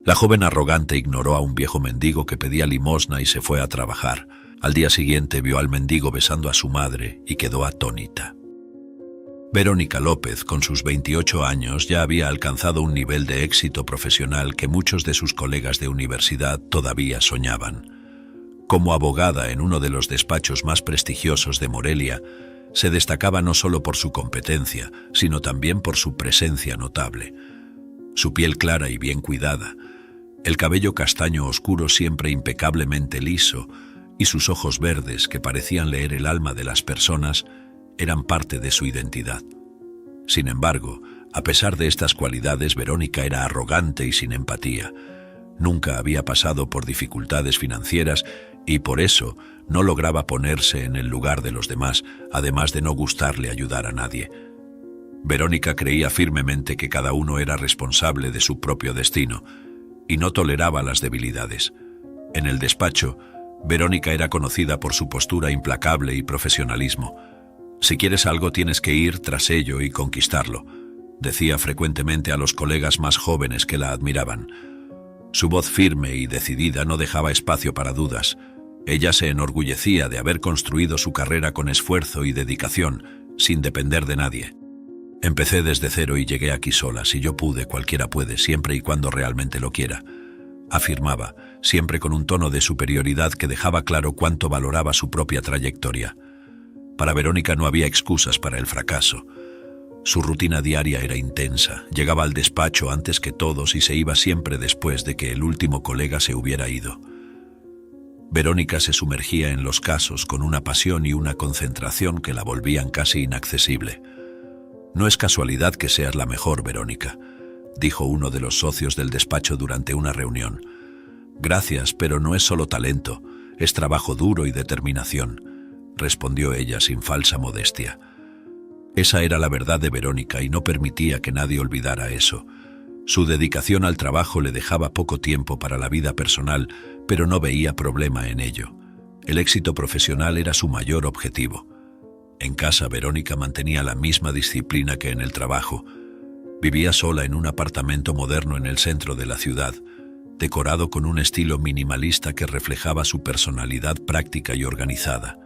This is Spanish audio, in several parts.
La joven arrogante ignoró a un viejo mendigo que pedía limosna y se fue a trabajar. Al día siguiente vio al mendigo besando a su madre y quedó atónita. Verónica López, con sus 28 años, ya había alcanzado un nivel de éxito profesional que muchos de sus colegas de universidad todavía soñaban. Como abogada en uno de los despachos más prestigiosos de Morelia, se destacaba no solo por su competencia, sino también por su presencia notable. Su piel clara y bien cuidada, el cabello castaño oscuro siempre impecablemente liso y sus ojos verdes que parecían leer el alma de las personas eran parte de su identidad. Sin embargo, a pesar de estas cualidades, Verónica era arrogante y sin empatía. Nunca había pasado por dificultades financieras y por eso no lograba ponerse en el lugar de los demás, además de no gustarle ayudar a nadie. Verónica creía firmemente que cada uno era responsable de su propio destino y no toleraba las debilidades. En el despacho, Verónica era conocida por su postura implacable y profesionalismo. Si quieres algo tienes que ir tras ello y conquistarlo, decía frecuentemente a los colegas más jóvenes que la admiraban. Su voz firme y decidida no dejaba espacio para dudas. Ella se enorgullecía de haber construido su carrera con esfuerzo y dedicación, sin depender de nadie. Empecé desde cero y llegué aquí sola. Si yo pude, cualquiera puede, siempre y cuando realmente lo quiera, afirmaba, siempre con un tono de superioridad que dejaba claro cuánto valoraba su propia trayectoria. Para Verónica no había excusas para el fracaso. Su rutina diaria era intensa. Llegaba al despacho antes que todos y se iba siempre después de que el último colega se hubiera ido. Verónica se sumergía en los casos con una pasión y una concentración que la volvían casi inaccesible. «No es casualidad que seas la mejor, Verónica», dijo uno de los socios del despacho durante una reunión. «Gracias, pero no es solo talento, es trabajo duro y determinación», respondió ella sin falsa modestia. Esa era la verdad de Verónica y no permitía que nadie olvidara eso. Su dedicación al trabajo le dejaba poco tiempo para la vida personal, pero no veía problema en ello. El éxito profesional era su mayor objetivo. En casa, Verónica mantenía la misma disciplina que en el trabajo. Vivía sola en un apartamento moderno en el centro de la ciudad, decorado con un estilo minimalista que reflejaba su personalidad práctica y organizada.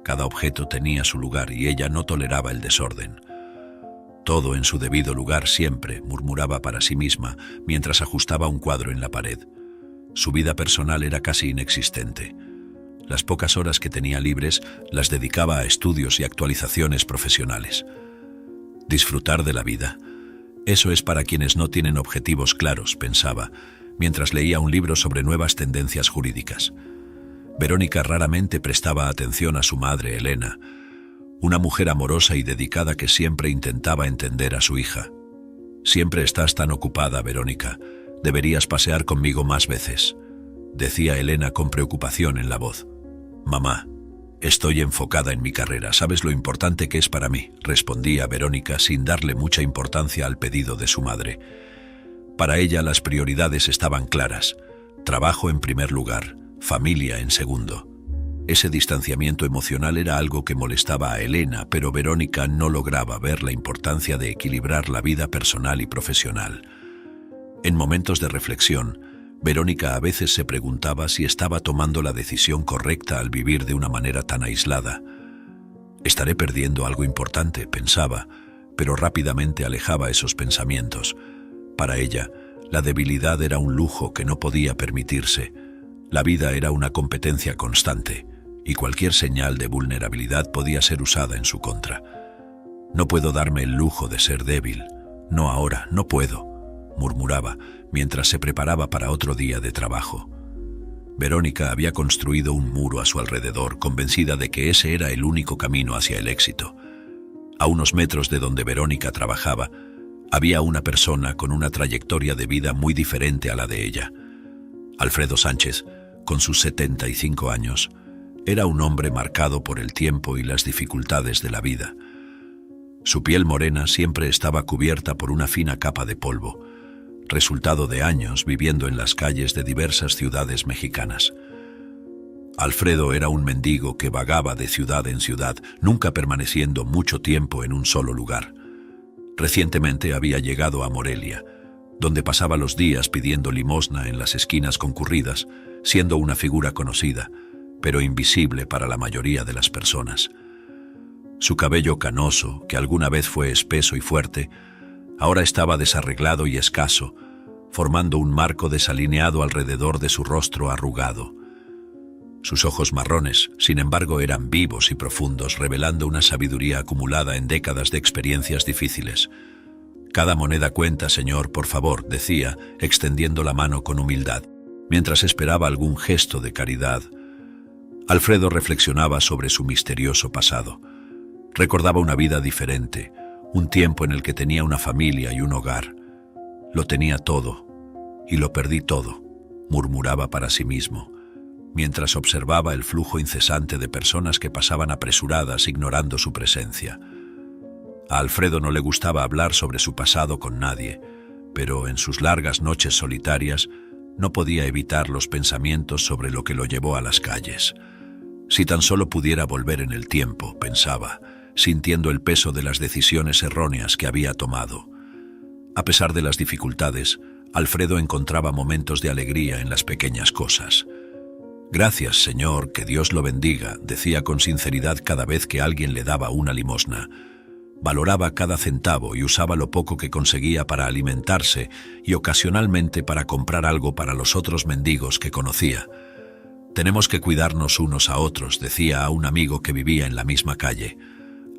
Cada objeto tenía su lugar y ella no toleraba el desorden. «Todo en su debido lugar siempre», murmuraba para sí misma mientras ajustaba un cuadro en la pared. Su vida personal era casi inexistente. Las pocas horas que tenía libres las dedicaba a estudios y actualizaciones profesionales. Disfrutar de la vida. Eso es para quienes no tienen objetivos claros, pensaba, mientras leía un libro sobre nuevas tendencias jurídicas. Verónica raramente prestaba atención a su madre, Elena, una mujer amorosa y dedicada que siempre intentaba entender a su hija. «Siempre estás tan ocupada, Verónica. Deberías pasear conmigo más veces», decía Elena con preocupación en la voz. «Mamá, estoy enfocada en mi carrera. ¿Sabes lo importante que es para mí?», respondía Verónica sin darle mucha importancia al pedido de su madre. Para ella las prioridades estaban claras. Trabajo en primer lugar, familia en segundo. Ese distanciamiento emocional era algo que molestaba a Elena, pero Verónica no lograba ver la importancia de equilibrar la vida personal y profesional. En momentos de reflexión, Verónica a veces se preguntaba si estaba tomando la decisión correcta al vivir de una manera tan aislada. «Estaré perdiendo algo importante», pensaba, pero rápidamente alejaba esos pensamientos. Para ella, la debilidad era un lujo que no podía permitirse. La vida era una competencia constante, y cualquier señal de vulnerabilidad podía ser usada en su contra. «No puedo darme el lujo de ser débil. No ahora, no puedo», murmuraba, mientras se preparaba para otro día de trabajo. Verónica había construido un muro a su alrededor, convencida de que ese era el único camino hacia el éxito. A unos metros de donde Verónica trabajaba, había una persona con una trayectoria de vida muy diferente a la de ella. Alfredo Sánchez, con sus 75 años, era un hombre marcado por el tiempo y las dificultades de la vida. Su piel morena siempre estaba cubierta por una fina capa de polvo, resultado de años viviendo en las calles de diversas ciudades mexicanas. Alfredo era un mendigo que vagaba de ciudad en ciudad, nunca permaneciendo mucho tiempo en un solo lugar. Recientemente había llegado a Morelia, donde pasaba los días pidiendo limosna en las esquinas concurridas, siendo una figura conocida, pero invisible para la mayoría de las personas. Su cabello canoso, que alguna vez fue espeso y fuerte, ahora estaba desarreglado y escaso, formando un marco desalineado alrededor de su rostro arrugado. Sus ojos marrones, sin embargo, eran vivos y profundos, revelando una sabiduría acumulada en décadas de experiencias difíciles. «Cada moneda cuenta, señor, por favor», decía, extendiendo la mano con humildad, mientras esperaba algún gesto de caridad. Alfredo reflexionaba sobre su misterioso pasado. Recordaba una vida diferente, un tiempo en el que tenía una familia y un hogar. Lo tenía todo, y lo perdí todo, murmuraba para sí mismo, mientras observaba el flujo incesante de personas que pasaban apresuradas ignorando su presencia. A Alfredo no le gustaba hablar sobre su pasado con nadie, pero en sus largas noches solitarias no podía evitar los pensamientos sobre lo que lo llevó a las calles. Si tan solo pudiera volver en el tiempo, pensaba, sintiendo el peso de las decisiones erróneas que había tomado. A pesar de las dificultades, Alfredo encontraba momentos de alegría en las pequeñas cosas. «Gracias, Señor, que Dios lo bendiga», decía con sinceridad cada vez que alguien le daba una limosna. Valoraba cada centavo y usaba lo poco que conseguía para alimentarse y ocasionalmente para comprar algo para los otros mendigos que conocía. «Tenemos que cuidarnos unos a otros», decía a un amigo que vivía en la misma calle.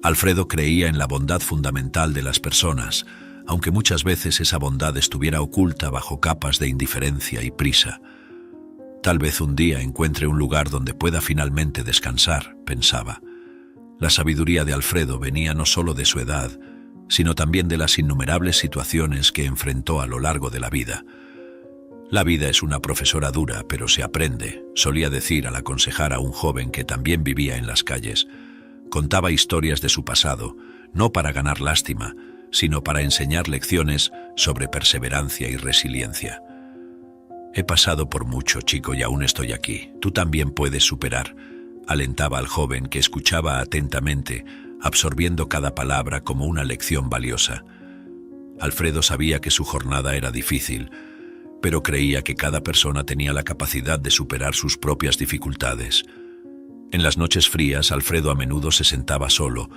Alfredo creía en la bondad fundamental de las personas, aunque muchas veces esa bondad estuviera oculta bajo capas de indiferencia y prisa. «Tal vez un día encuentre un lugar donde pueda finalmente descansar», pensaba. La sabiduría de Alfredo venía no solo de su edad, sino también de las innumerables situaciones que enfrentó a lo largo de la vida. «La vida es una profesora dura, pero se aprende», solía decir al aconsejar a un joven que también vivía en las calles. Contaba historias de su pasado, no para ganar lástima, sino para enseñar lecciones sobre perseverancia y resiliencia. «He pasado por mucho, chico, y aún estoy aquí. Tú también puedes superar», alentaba al joven que escuchaba atentamente, absorbiendo cada palabra como una lección valiosa. Alfredo sabía que su jornada era difícil, pero creía que cada persona tenía la capacidad de superar sus propias dificultades. En las noches frías, Alfredo a menudo se sentaba solo,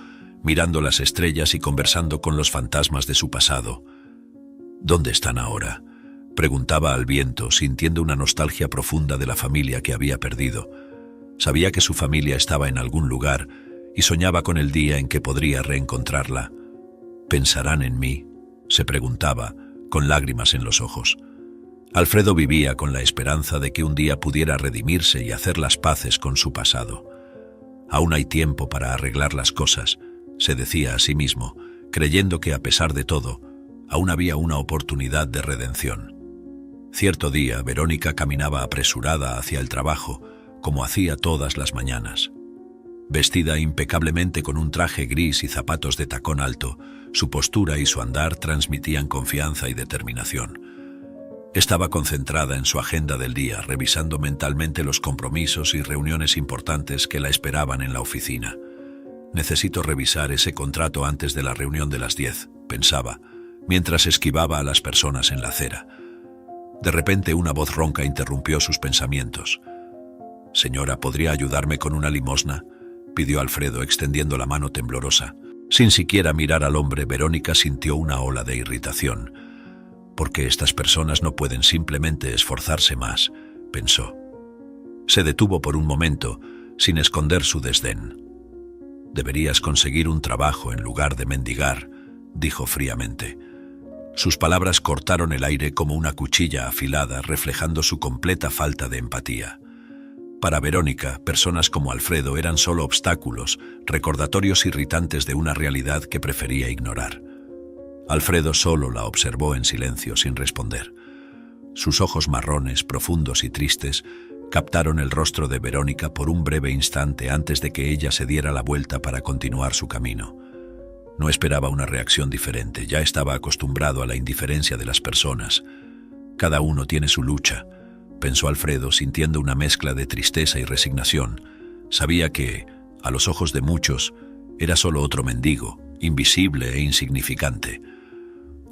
mirando las estrellas y conversando con los fantasmas de su pasado. «¿Dónde están ahora?», preguntaba al viento, sintiendo una nostalgia profunda de la familia que había perdido. Sabía que su familia estaba en algún lugar y soñaba con el día en que podría reencontrarla. «¿Pensarán en mí?», se preguntaba, con lágrimas en los ojos. Alfredo vivía con la esperanza de que un día pudiera redimirse y hacer las paces con su pasado. «Aún hay tiempo para arreglar las cosas», se decía a sí mismo, creyendo que a pesar de todo, aún había una oportunidad de redención. Cierto día, Verónica caminaba apresurada hacia el trabajo, como hacía todas las mañanas. Vestida impecablemente con un traje gris y zapatos de tacón alto, su postura y su andar transmitían confianza y determinación. Estaba concentrada en su agenda del día, revisando mentalmente los compromisos y reuniones importantes que la esperaban en la oficina. «Necesito revisar ese contrato antes de la reunión de las 10», pensaba, mientras esquivaba a las personas en la acera. De repente una voz ronca interrumpió sus pensamientos. «Señora, ¿podría ayudarme con una limosna?», pidió Alfredo, extendiendo la mano temblorosa. Sin siquiera mirar al hombre, Verónica sintió una ola de irritación. «¿Por qué estas personas no pueden simplemente esforzarse más?», pensó. Se detuvo por un momento, sin esconder su desdén. «Deberías conseguir un trabajo en lugar de mendigar», dijo fríamente. Sus palabras cortaron el aire como una cuchilla afilada, reflejando su completa falta de empatía. Para Verónica, personas como Alfredo eran solo obstáculos, recordatorios irritantes de una realidad que prefería ignorar. Alfredo solo la observó en silencio, sin responder. Sus ojos marrones, profundos y tristes, captaron el rostro de Verónica por un breve instante antes de que ella se diera la vuelta para continuar su camino. No esperaba una reacción diferente, ya estaba acostumbrado a la indiferencia de las personas. «Cada uno tiene su lucha», pensó Alfredo, sintiendo una mezcla de tristeza y resignación. Sabía que, a los ojos de muchos, era solo otro mendigo, invisible e insignificante.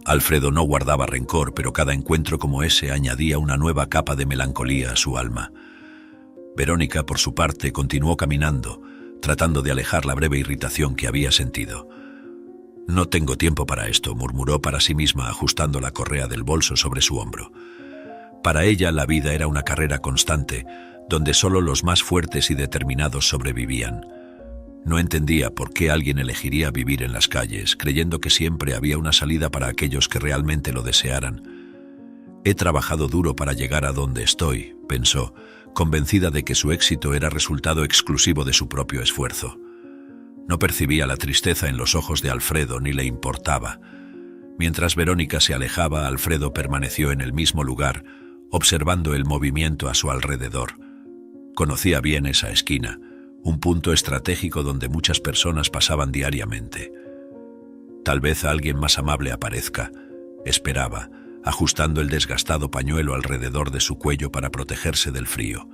Alfredo no guardaba rencor, pero cada encuentro como ese añadía una nueva capa de melancolía a su alma. Verónica, por su parte, continuó caminando, tratando de alejar la breve irritación que había sentido. «No tengo tiempo para esto», murmuró para sí misma, ajustando la correa del bolso sobre su hombro. Para ella la vida era una carrera constante, donde solo los más fuertes y determinados sobrevivían. No entendía por qué alguien elegiría vivir en las calles, creyendo que siempre había una salida para aquellos que realmente lo desearan. «He trabajado duro para llegar a donde estoy», pensó, convencida de que su éxito era resultado exclusivo de su propio esfuerzo. No percibía la tristeza en los ojos de Alfredo ni le importaba. Mientras Verónica se alejaba, Alfredo permaneció en el mismo lugar, observando el movimiento a su alrededor. Conocía bien esa esquina, un punto estratégico donde muchas personas pasaban diariamente. Tal vez alguien más amable aparezca, esperaba, ajustando el desgastado pañuelo alrededor de su cuello para protegerse del frío.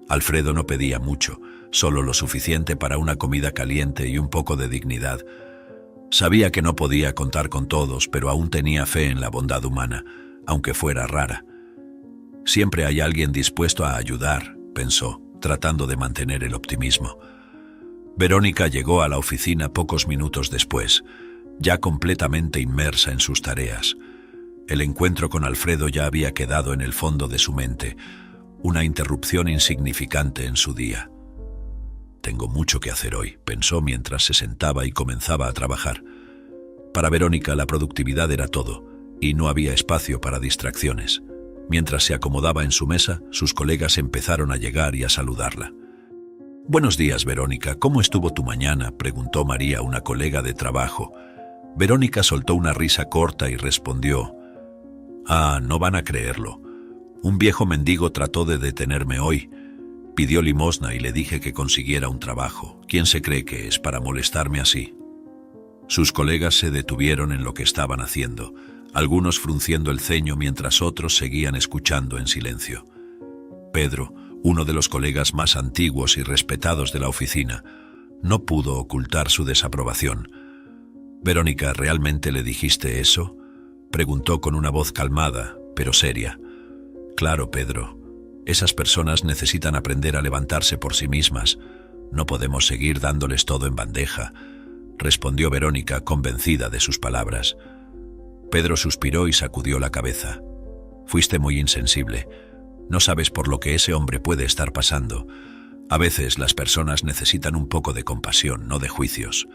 Alfredo no pedía mucho, solo lo suficiente para una comida caliente y un poco de dignidad. Sabía que no podía contar con todos, pero aún tenía fe en la bondad humana, aunque fuera rara. «Siempre hay alguien dispuesto a ayudar», pensó, tratando de mantener el optimismo. Verónica llegó a la oficina pocos minutos después, ya completamente inmersa en sus tareas. El encuentro con Alfredo ya había quedado en el fondo de su mente, una interrupción insignificante en su día. «Tengo mucho que hacer hoy», pensó mientras se sentaba y comenzaba a trabajar. Para Verónica la productividad era todo, y no había espacio para distracciones. Mientras se acomodaba en su mesa, sus colegas empezaron a llegar y a saludarla. «Buenos días, Verónica. ¿Cómo estuvo tu mañana?», preguntó María, una colega de trabajo. Verónica soltó una risa corta y respondió: «Ah, no van a creerlo. Un viejo mendigo trató de detenerme hoy. Pidió limosna y le dije que consiguiera un trabajo. ¿Quién se cree que es para molestarme así?». Sus colegas se detuvieron en lo que estaban haciendo, algunos frunciendo el ceño mientras otros seguían escuchando en silencio. Pedro, uno de los colegas más antiguos y respetados de la oficina, no pudo ocultar su desaprobación. «Verónica, ¿realmente le dijiste eso?», preguntó con una voz calmada, pero seria. «Claro, Pedro. Esas personas necesitan aprender a levantarse por sí mismas. No podemos seguir dándoles todo en bandeja», respondió Verónica, convencida de sus palabras. Pedro suspiró y sacudió la cabeza. «Fuiste muy insensible. No sabes por lo que ese hombre puede estar pasando. A veces las personas necesitan un poco de compasión, no de juicios».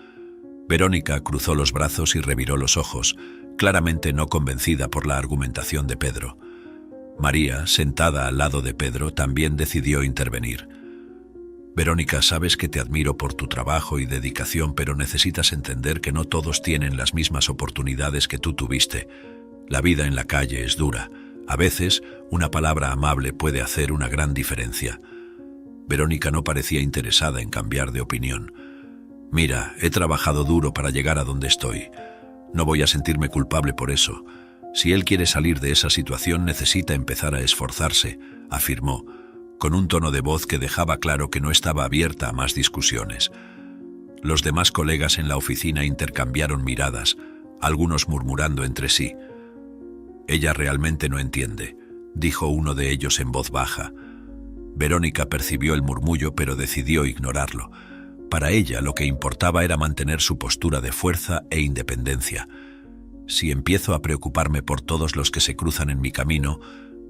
Verónica cruzó los brazos y reviró los ojos, claramente no convencida por la argumentación de Pedro. María, sentada al lado de Pedro, también decidió intervenir. «Verónica, sabes que te admiro por tu trabajo y dedicación, pero necesitas entender que no todos tienen las mismas oportunidades que tú tuviste. La vida en la calle es dura. A veces, una palabra amable puede hacer una gran diferencia». Verónica no parecía interesada en cambiar de opinión. «Mira, he trabajado duro para llegar a donde estoy. No voy a sentirme culpable por eso. Si él quiere salir de esa situación, necesita empezar a esforzarse», afirmó, con un tono de voz que dejaba claro que no estaba abierta a más discusiones. Los demás colegas en la oficina intercambiaron miradas, algunos murmurando entre sí. «Ella realmente no entiende», dijo uno de ellos en voz baja. Verónica percibió el murmullo, pero decidió ignorarlo. Para ella lo que importaba era mantener su postura de fuerza e independencia. «Si empiezo a preocuparme por todos los que se cruzan en mi camino,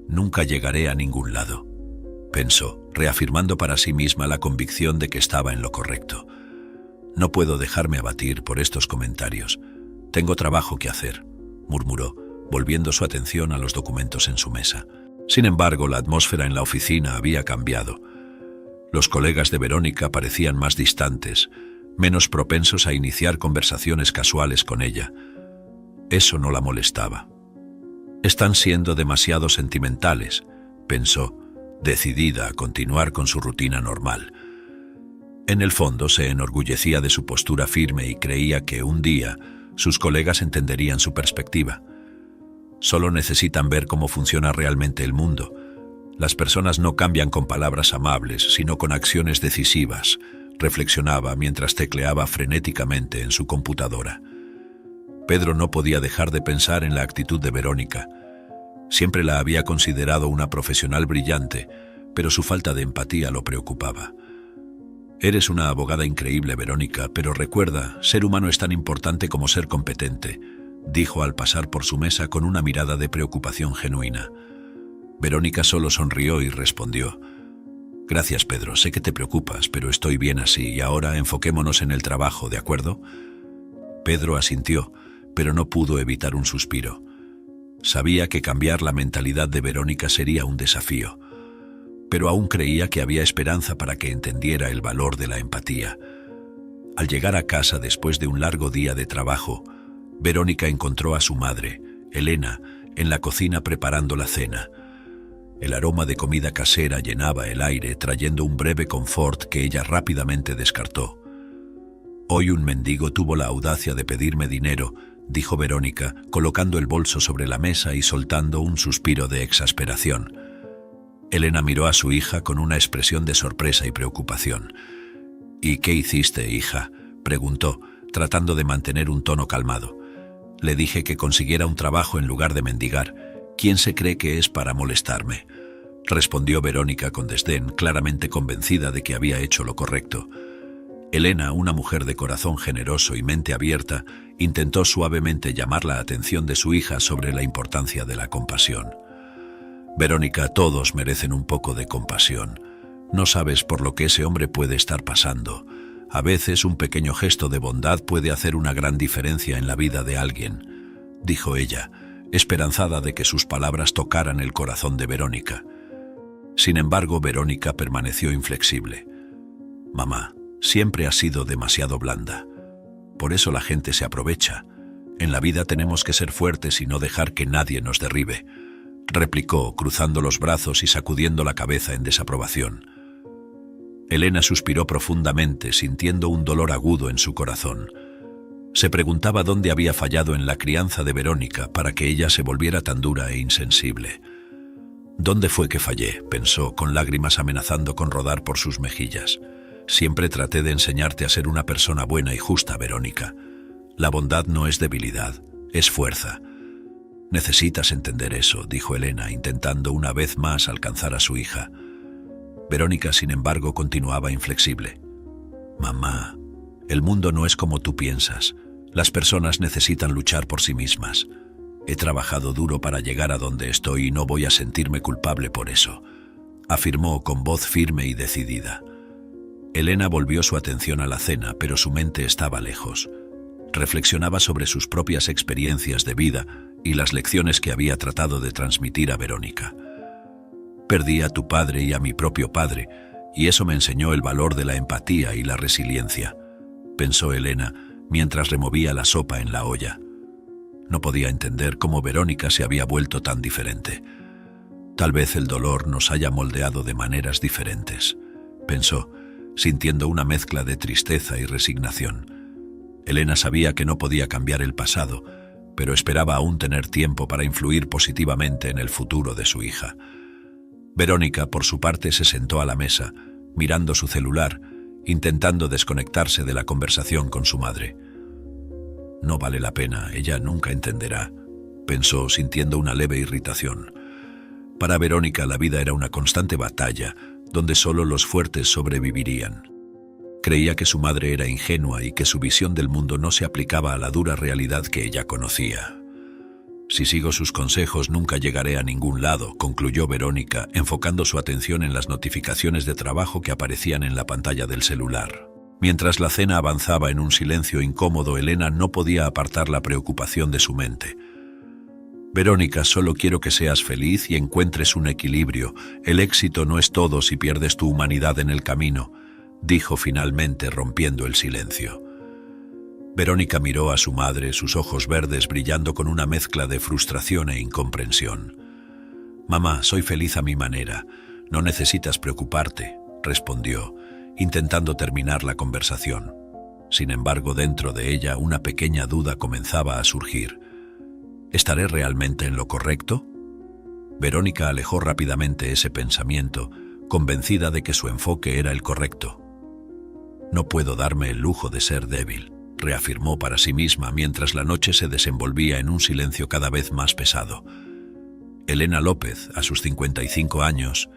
nunca llegaré a ningún lado», pensó, reafirmando para sí misma la convicción de que estaba en lo correcto. «No puedo dejarme abatir por estos comentarios. Tengo trabajo que hacer», murmuró, volviendo su atención a los documentos en su mesa. Sin embargo, la atmósfera en la oficina había cambiado. Los colegas de Verónica parecían más distantes, menos propensos a iniciar conversaciones casuales con ella. Eso no la molestaba. «Están siendo demasiado sentimentales», pensó, decidida a continuar con su rutina normal. En el fondo se enorgullecía de su postura firme y creía que un día sus colegas entenderían su perspectiva. «Solo necesitan ver cómo funciona realmente el mundo. Las personas no cambian con palabras amables, sino con acciones decisivas», reflexionaba mientras tecleaba frenéticamente en su computadora. Pedro no podía dejar de pensar en la actitud de Verónica. Siempre la había considerado una profesional brillante, pero su falta de empatía lo preocupaba. Eres una abogada increíble, Verónica, pero recuerda, ser humano es tan importante como ser competente, dijo al pasar por su mesa con una mirada de preocupación genuina. Verónica solo sonrió y respondió: Gracias, Pedro, sé que te preocupas, pero estoy bien así y ahora enfoquémonos en el trabajo, ¿de acuerdo? Pedro asintió, pero no pudo evitar un suspiro. Sabía que cambiar la mentalidad de Verónica sería un desafío, pero aún creía que había esperanza para que entendiera el valor de la empatía. Al llegar a casa después de un largo día de trabajo, Verónica encontró a su madre, Elena, en la cocina preparando la cena. El aroma de comida casera llenaba el aire, trayendo un breve confort que ella rápidamente descartó. Hoy un mendigo tuvo la audacia de pedirme dinero, dijo Verónica, colocando el bolso sobre la mesa y soltando un suspiro de exasperación. Elena miró a su hija con una expresión de sorpresa y preocupación. «¿Y qué hiciste, hija?», preguntó, tratando de mantener un tono calmado. «Le dije que consiguiera un trabajo en lugar de mendigar. ¿Quién se cree que es para molestarme?», respondió Verónica con desdén, claramente convencida de que había hecho lo correcto. Elena, una mujer de corazón generoso y mente abierta, intentó suavemente llamar la atención de su hija sobre la importancia de la compasión. «Verónica, todos merecen un poco de compasión. No sabes por lo que ese hombre puede estar pasando. A veces un pequeño gesto de bondad puede hacer una gran diferencia en la vida de alguien», dijo ella, esperanzada de que sus palabras tocaran el corazón de Verónica. Sin embargo, Verónica permaneció inflexible. «Mamá, siempre has sido demasiado blanda. Por eso la gente se aprovecha. En la vida tenemos que ser fuertes y no dejar que nadie nos derribe», replicó, cruzando los brazos y sacudiendo la cabeza en desaprobación. Elena suspiró profundamente, sintiendo un dolor agudo en su corazón. Se preguntaba dónde había fallado en la crianza de Verónica para que ella se volviera tan dura e insensible. «¿Dónde fue que fallé?», pensó, con lágrimas amenazando con rodar por sus mejillas. «Siempre traté de enseñarte a ser una persona buena y justa, Verónica. La bondad no es debilidad, es fuerza. Necesitas entender eso», dijo Elena, intentando una vez más alcanzar a su hija. Verónica, sin embargo, continuaba inflexible. «Mamá, el mundo no es como tú piensas. Las personas necesitan luchar por sí mismas. He trabajado duro para llegar a donde estoy y no voy a sentirme culpable por eso», afirmó con voz firme y decidida. Elena volvió su atención a la cena, pero su mente estaba lejos. Reflexionaba sobre sus propias experiencias de vida y las lecciones que había tratado de transmitir a Verónica. «Perdí a tu padre y a mi propio padre, y eso me enseñó el valor de la empatía y la resiliencia», pensó Elena, mientras removía la sopa en la olla. No podía entender cómo Verónica se había vuelto tan diferente. «Tal vez el dolor nos haya moldeado de maneras diferentes», pensó, sintiendo una mezcla de tristeza y resignación. Elena sabía que no podía cambiar el pasado, pero esperaba aún tener tiempo para influir positivamente en el futuro de su hija. Verónica, por su parte, se sentó a la mesa, mirando su celular, intentando desconectarse de la conversación con su madre. «No vale la pena, ella nunca entenderá», pensó, sintiendo una leve irritación. Para Verónica la vida era una constante batalla, donde solo los fuertes sobrevivirían. Creía que su madre era ingenua y que su visión del mundo no se aplicaba a la dura realidad que ella conocía. «Si sigo sus consejos nunca llegaré a ningún lado», concluyó Verónica, enfocando su atención en las notificaciones de trabajo que aparecían en la pantalla del celular. Mientras la cena avanzaba en un silencio incómodo, Elena no podía apartar la preocupación de su mente. «Verónica, solo quiero que seas feliz y encuentres un equilibrio. El éxito no es todo si pierdes tu humanidad en el camino», dijo finalmente, rompiendo el silencio. Verónica miró a su madre, sus ojos verdes brillando con una mezcla de frustración e incomprensión. «Mamá, soy feliz a mi manera. No necesitas preocuparte», respondió, intentando terminar la conversación. Sin embargo, dentro de ella una pequeña duda comenzaba a surgir. ¿Estaré realmente en lo correcto? Verónica alejó rápidamente ese pensamiento, convencida de que su enfoque era el correcto. «No puedo darme el lujo de ser débil», reafirmó para sí misma mientras la noche se desenvolvía en un silencio cada vez más pesado. Elena López, a sus 55 años,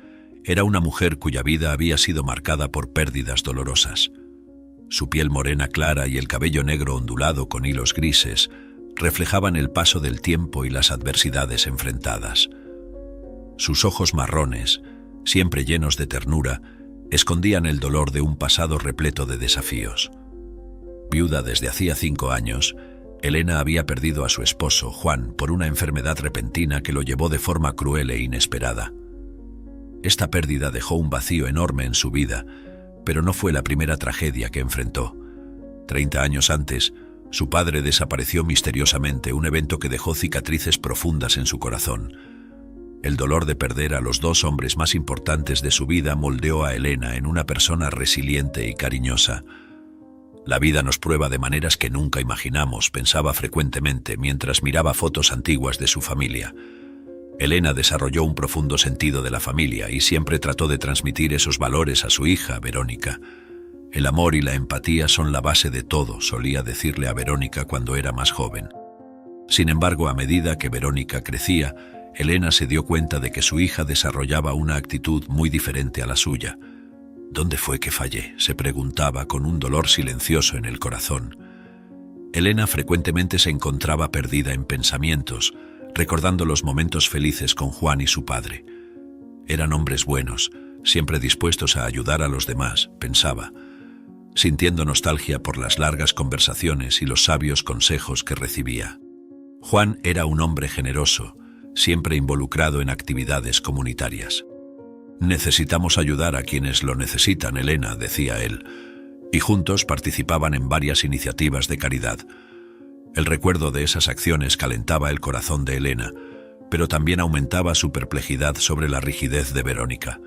era una mujer cuya vida había sido marcada por pérdidas dolorosas. Su piel morena clara y el cabello negro ondulado con hilos grises reflejaban el paso del tiempo y las adversidades enfrentadas. Sus ojos marrones, siempre llenos de ternura, escondían el dolor de un pasado repleto de desafíos. Viuda desde hacía 5 años, Elena había perdido a su esposo, Juan, por una enfermedad repentina que lo llevó de forma cruel e inesperada. Esta pérdida dejó un vacío enorme en su vida, pero no fue la primera tragedia que enfrentó. 30 años antes, su padre desapareció misteriosamente, un evento que dejó cicatrices profundas en su corazón. El dolor de perder a los 2 hombres más importantes de su vida moldeó a Elena en una persona resiliente y cariñosa. La vida nos prueba de maneras que nunca imaginamos, pensaba frecuentemente mientras miraba fotos antiguas de su familia. Elena desarrolló un profundo sentido de la familia y siempre trató de transmitir esos valores a su hija, Verónica. El amor y la empatía son la base de todo, solía decirle a Verónica cuando era más joven. Sin embargo, a medida que Verónica crecía, Elena se dio cuenta de que su hija desarrollaba una actitud muy diferente a la suya. ¿Dónde fue que fallé?, se preguntaba con un dolor silencioso en el corazón. Elena frecuentemente se encontraba perdida en pensamientos, recordando los momentos felices con Juan y su padre. Eran hombres buenos, siempre dispuestos a ayudar a los demás, pensaba, sintiendo nostalgia por las largas conversaciones y los sabios consejos que recibía. Juan era un hombre generoso, siempre involucrado en actividades comunitarias. «Necesitamos ayudar a quienes lo necesitan, Elena», decía él, y juntos participaban en varias iniciativas de caridad. El recuerdo de esas acciones calentaba el corazón de Elena, pero también aumentaba su perplejidad sobre la rigidez de Verónica.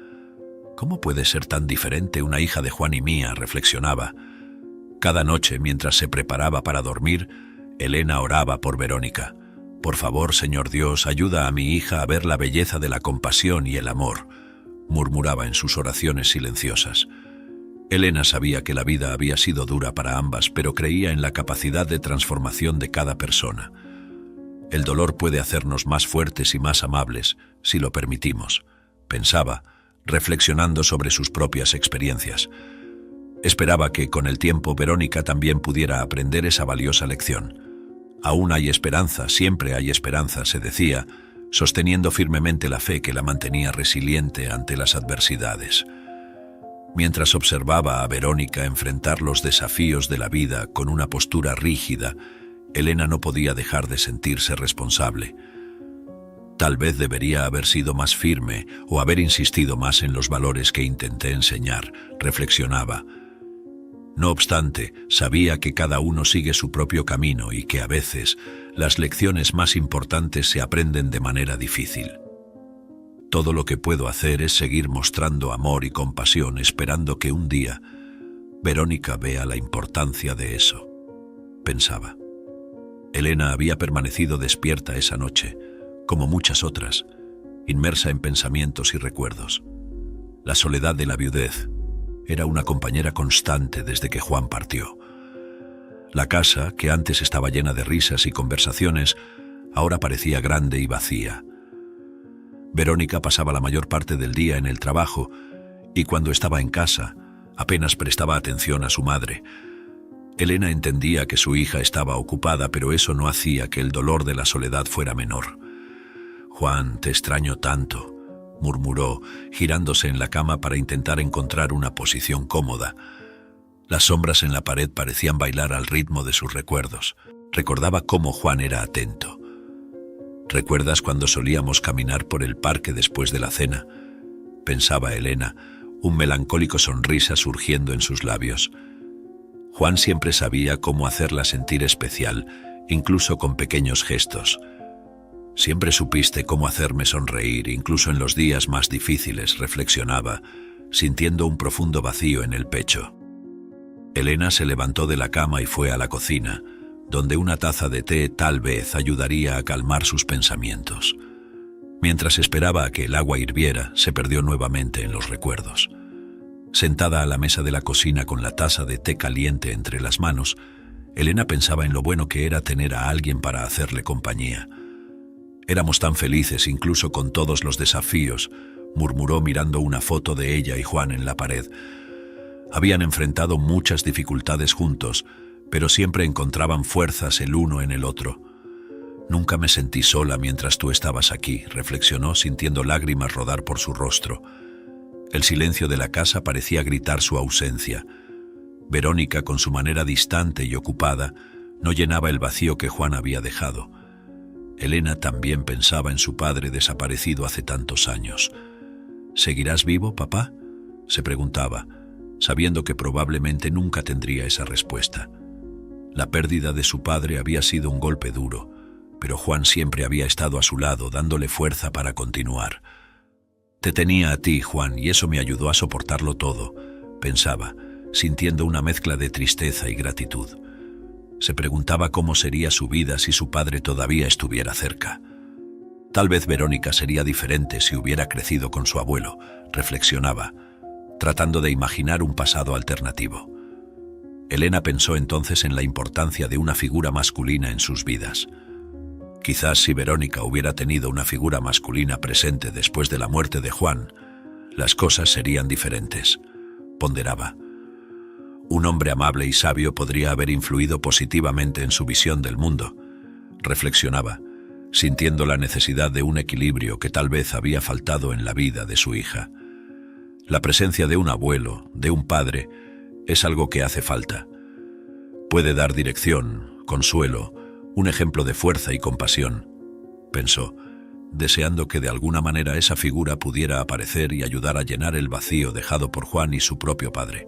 «¿Cómo puede ser tan diferente una hija de Juan y mía?», reflexionaba. Cada noche, mientras se preparaba para dormir, Elena oraba por Verónica. «Por favor, Señor Dios, ayuda a mi hija a ver la belleza de la compasión y el amor», murmuraba en sus oraciones silenciosas. Elena sabía que la vida había sido dura para ambas, pero creía en la capacidad de transformación de cada persona. El dolor puede hacernos más fuertes y más amables, si lo permitimos, pensaba, reflexionando sobre sus propias experiencias. Esperaba que, con el tiempo, Verónica también pudiera aprender esa valiosa lección. «Aún hay esperanza, siempre hay esperanza», se decía, sosteniendo firmemente la fe que la mantenía resiliente ante las adversidades. Mientras observaba a Verónica enfrentar los desafíos de la vida con una postura rígida, Elena no podía dejar de sentirse responsable. Tal vez debería haber sido más firme o haber insistido más en los valores que intenté enseñar, reflexionaba. No obstante, sabía que cada uno sigue su propio camino y que a veces las lecciones más importantes se aprenden de manera difícil. Todo lo que puedo hacer es seguir mostrando amor y compasión, esperando que un día Verónica vea la importancia de eso, pensaba. Elena había permanecido despierta esa noche, como muchas otras, inmersa en pensamientos y recuerdos. La soledad de la viudez era una compañera constante desde que Juan partió. La casa, que antes estaba llena de risas y conversaciones, ahora parecía grande y vacía. Verónica pasaba la mayor parte del día en el trabajo y cuando estaba en casa apenas prestaba atención a su madre. Elena entendía que su hija estaba ocupada, pero eso no hacía que el dolor de la soledad fuera menor. «Juan, te extraño tanto», murmuró, girándose en la cama para intentar encontrar una posición cómoda. Las sombras en la pared parecían bailar al ritmo de sus recuerdos. Recordaba cómo Juan era atento. «¿Recuerdas cuando solíamos caminar por el parque después de la cena?», pensaba Elena, un melancólico sonrisa surgiendo en sus labios. Juan siempre sabía cómo hacerla sentir especial, incluso con pequeños gestos. «Siempre supiste cómo hacerme sonreír, incluso en los días más difíciles», reflexionaba, sintiendo un profundo vacío en el pecho. Elena se levantó de la cama y fue a la cocina, donde una taza de té tal vez ayudaría a calmar sus pensamientos. Mientras esperaba a que el agua hirviera, se perdió nuevamente en los recuerdos. Sentada a la mesa de la cocina con la taza de té caliente entre las manos, Elena pensaba en lo bueno que era tener a alguien para hacerle compañía. Éramos tan felices incluso con todos los desafíos, murmuró mirando una foto de ella y Juan en la pared. Habían enfrentado muchas dificultades juntos, pero siempre encontraban fuerzas el uno en el otro. Nunca me sentí sola mientras tú estabas aquí, reflexionó sintiendo lágrimas rodar por su rostro. El silencio de la casa parecía gritar su ausencia. Verónica, con su manera distante y ocupada, no llenaba el vacío que Juan había dejado. Elena también pensaba en su padre desaparecido hace tantos años. ¿Seguirás vivo, papá?, se preguntaba, sabiendo que probablemente nunca tendría esa respuesta. La pérdida de su padre había sido un golpe duro, pero Juan siempre había estado a su lado, dándole fuerza para continuar. Te tenía a ti, Juan, y eso me ayudó a soportarlo todo, pensaba, sintiendo una mezcla de tristeza y gratitud. Se preguntaba cómo sería su vida si su padre todavía estuviera cerca. Tal vez Verónica sería diferente si hubiera crecido con su abuelo, reflexionaba, tratando de imaginar un pasado alternativo. Elena pensó entonces en la importancia de una figura masculina en sus vidas. Quizás si Verónica hubiera tenido una figura masculina presente después de la muerte de Juan, las cosas serían diferentes, ponderaba. Un hombre amable y sabio podría haber influido positivamente en su visión del mundo, reflexionaba, sintiendo la necesidad de un equilibrio que tal vez había faltado en la vida de su hija. La presencia de un abuelo, de un padre, es algo que hace falta. Puede dar dirección, consuelo, un ejemplo de fuerza y compasión, pensó, deseando que de alguna manera esa figura pudiera aparecer y ayudar a llenar el vacío dejado por Juan y su propio padre.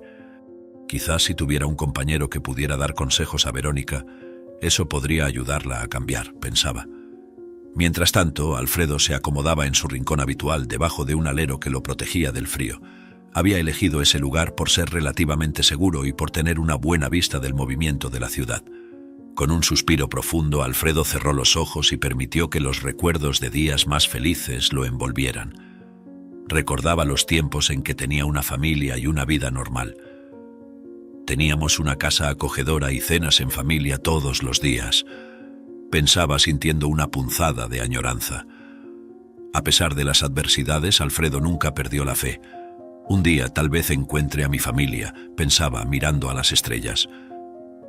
Quizás si tuviera un compañero que pudiera dar consejos a Verónica, eso podría ayudarla a cambiar, pensaba. Mientras tanto, Alfredo se acomodaba en su rincón habitual debajo de un alero que lo protegía del frío. Había elegido ese lugar por ser relativamente seguro y por tener una buena vista del movimiento de la ciudad. Con un suspiro profundo, Alfredo cerró los ojos y permitió que los recuerdos de días más felices lo envolvieran. Recordaba los tiempos en que tenía una familia y una vida normal. Teníamos una casa acogedora y cenas en familia todos los días, pensaba sintiendo una punzada de añoranza. A pesar de las adversidades, Alfredo nunca perdió la fe. Un día tal vez encuentre a mi familia, pensaba mirando a las estrellas.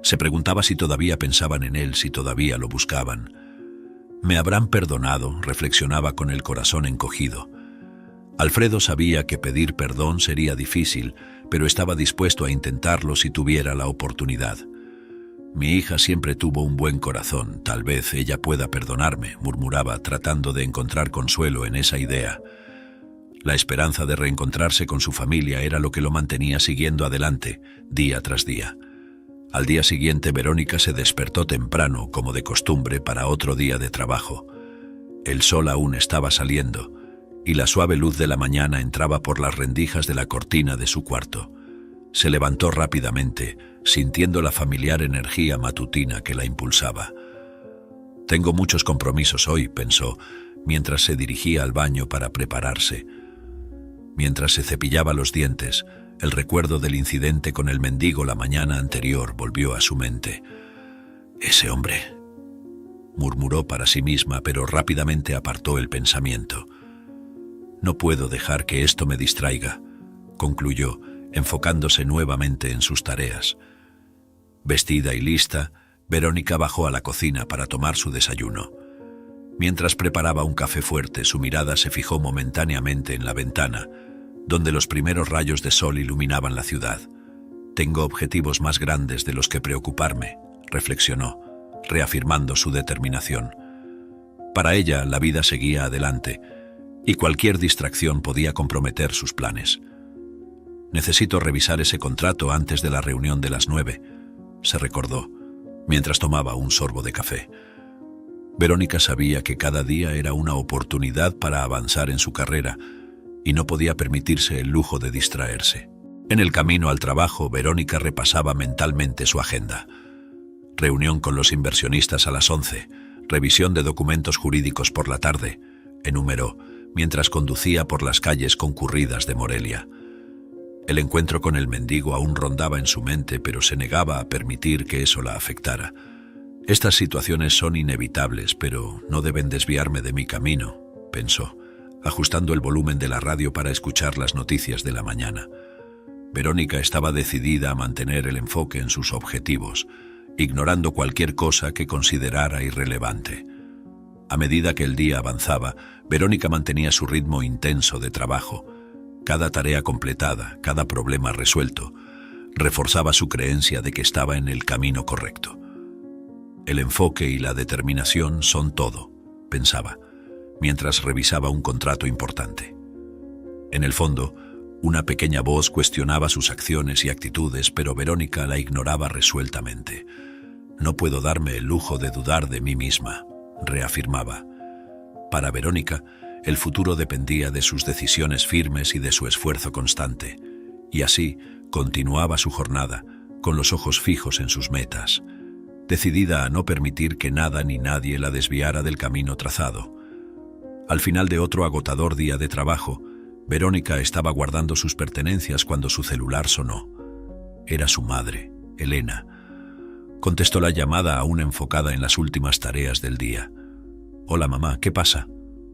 Se preguntaba si todavía pensaban en él, si todavía lo buscaban. ¿Me habrán perdonado?, reflexionaba con el corazón encogido. Alfredo sabía que pedir perdón sería difícil, pero estaba dispuesto a intentarlo si tuviera la oportunidad. Mi hija siempre tuvo un buen corazón, tal vez ella pueda perdonarme, murmuraba, tratando de encontrar consuelo en esa idea. La esperanza de reencontrarse con su familia era lo que lo mantenía siguiendo adelante, día tras día. Al día siguiente, Verónica se despertó temprano, como de costumbre, para otro día de trabajo. El sol aún estaba saliendo, y la suave luz de la mañana entraba por las rendijas de la cortina de su cuarto. Se levantó rápidamente, sintiendo la familiar energía matutina que la impulsaba. Tengo muchos compromisos hoy, pensó, mientras se dirigía al baño para prepararse. Mientras se cepillaba los dientes, el recuerdo del incidente con el mendigo la mañana anterior volvió a su mente. «Ese hombre», murmuró para sí misma, pero rápidamente apartó el pensamiento. «No puedo dejar que esto me distraiga», concluyó, enfocándose nuevamente en sus tareas. Vestida y lista, Verónica bajó a la cocina para tomar su desayuno. Mientras preparaba un café fuerte, su mirada se fijó momentáneamente en la ventana, donde los primeros rayos de sol iluminaban la ciudad. «Tengo objetivos más grandes de los que preocuparme», reflexionó, reafirmando su determinación. Para ella, la vida seguía adelante, y cualquier distracción podía comprometer sus planes. «Necesito revisar ese contrato antes de la reunión de las 9», se recordó, mientras tomaba un sorbo de café. Verónica sabía que cada día era una oportunidad para avanzar en su carrera y no podía permitirse el lujo de distraerse. En el camino al trabajo, Verónica repasaba mentalmente su agenda. Reunión con los inversionistas a las 11, revisión de documentos jurídicos por la tarde, enumeró, mientras conducía por las calles concurridas de Morelia. El encuentro con el mendigo aún rondaba en su mente, pero se negaba a permitir que eso la afectara. Estas situaciones son inevitables, pero no deben desviarme de mi camino, pensó, ajustando el volumen de la radio para escuchar las noticias de la mañana. Verónica estaba decidida a mantener el enfoque en sus objetivos, ignorando cualquier cosa que considerara irrelevante. A medida que el día avanzaba, Verónica mantenía su ritmo intenso de trabajo. Cada tarea completada, cada problema resuelto, reforzaba su creencia de que estaba en el camino correcto. El enfoque y la determinación son todo, pensaba, mientras revisaba un contrato importante. En el fondo, una pequeña voz cuestionaba sus acciones y actitudes, pero Verónica la ignoraba resueltamente. «No puedo darme el lujo de dudar de mí misma», reafirmaba. Para Verónica, el futuro dependía de sus decisiones firmes y de su esfuerzo constante, y así continuaba su jornada, con los ojos fijos en sus metas, decidida a no permitir que nada ni nadie la desviara del camino trazado. Al final de otro agotador día de trabajo, Verónica estaba guardando sus pertenencias cuando su celular sonó. Era su madre, Elena. Contestó la llamada aún enfocada en las últimas tareas del día. «Hola, mamá, ¿qué pasa?»,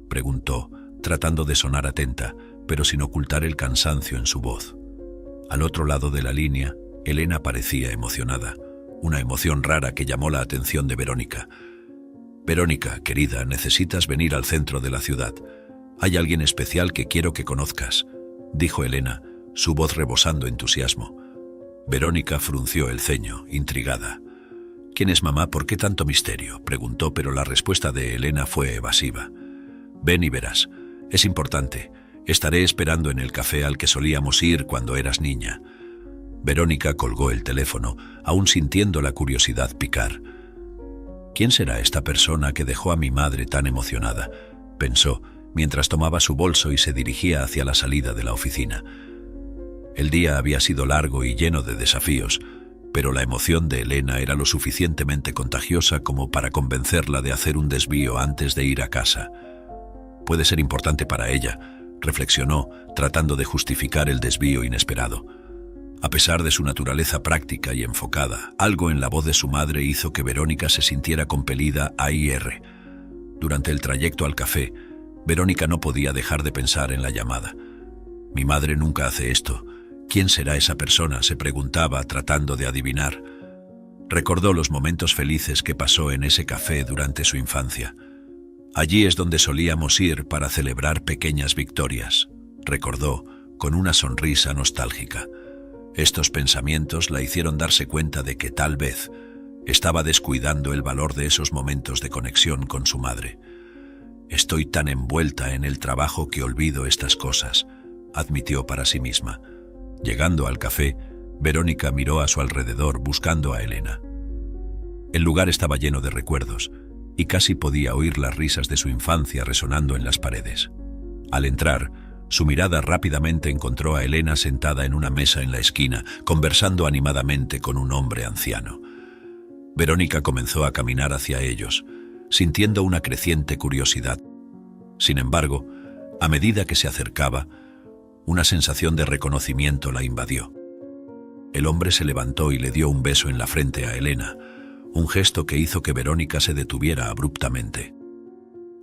preguntó, tratando de sonar atenta, pero sin ocultar el cansancio en su voz. Al otro lado de la línea, Elena parecía emocionada, una emoción rara que llamó la atención de Verónica. «Verónica, querida, necesitas venir al centro de la ciudad. Hay alguien especial que quiero que conozcas», dijo Elena, su voz rebosando entusiasmo. Verónica frunció el ceño, intrigada. «¿Quién es mamá? ¿Por qué tanto misterio?», preguntó, pero la respuesta de Elena fue evasiva. «Ven y verás. Es importante. Estaré esperando en el café al que solíamos ir cuando eras niña». Verónica colgó el teléfono, aún sintiendo la curiosidad picar. «¿Quién será esta persona que dejó a mi madre tan emocionada?», pensó, mientras tomaba su bolso y se dirigía hacia la salida de la oficina. El día había sido largo y lleno de desafíos, pero la emoción de Elena era lo suficientemente contagiosa como para convencerla de hacer un desvío antes de ir a casa. «Puede ser importante para ella», reflexionó, tratando de justificar el desvío inesperado. A pesar de su naturaleza práctica y enfocada, algo en la voz de su madre hizo que Verónica se sintiera compelida a ir. Durante el trayecto al café, Verónica no podía dejar de pensar en la llamada. «Mi madre nunca hace esto. ¿Quién será esa persona?», se preguntaba, tratando de adivinar. Recordó los momentos felices que pasó en ese café durante su infancia. «Allí es donde solíamos ir para celebrar pequeñas victorias», recordó, con una sonrisa nostálgica. Estos pensamientos la hicieron darse cuenta de que tal vez estaba descuidando el valor de esos momentos de conexión con su madre. «Estoy tan envuelta en el trabajo que olvido estas cosas», admitió para sí misma. Llegando al café, Verónica miró a su alrededor buscando a Elena. El lugar estaba lleno de recuerdos, y casi podía oír las risas de su infancia resonando en las paredes. Al entrar, su mirada rápidamente encontró a Elena sentada en una mesa en la esquina, conversando animadamente con un hombre anciano. Verónica comenzó a caminar hacia ellos, sintiendo una creciente curiosidad. Sin embargo, a medida que se acercaba, una sensación de reconocimiento la invadió. El hombre se levantó y le dio un beso en la frente a Elena, un gesto que hizo que Verónica se detuviera abruptamente.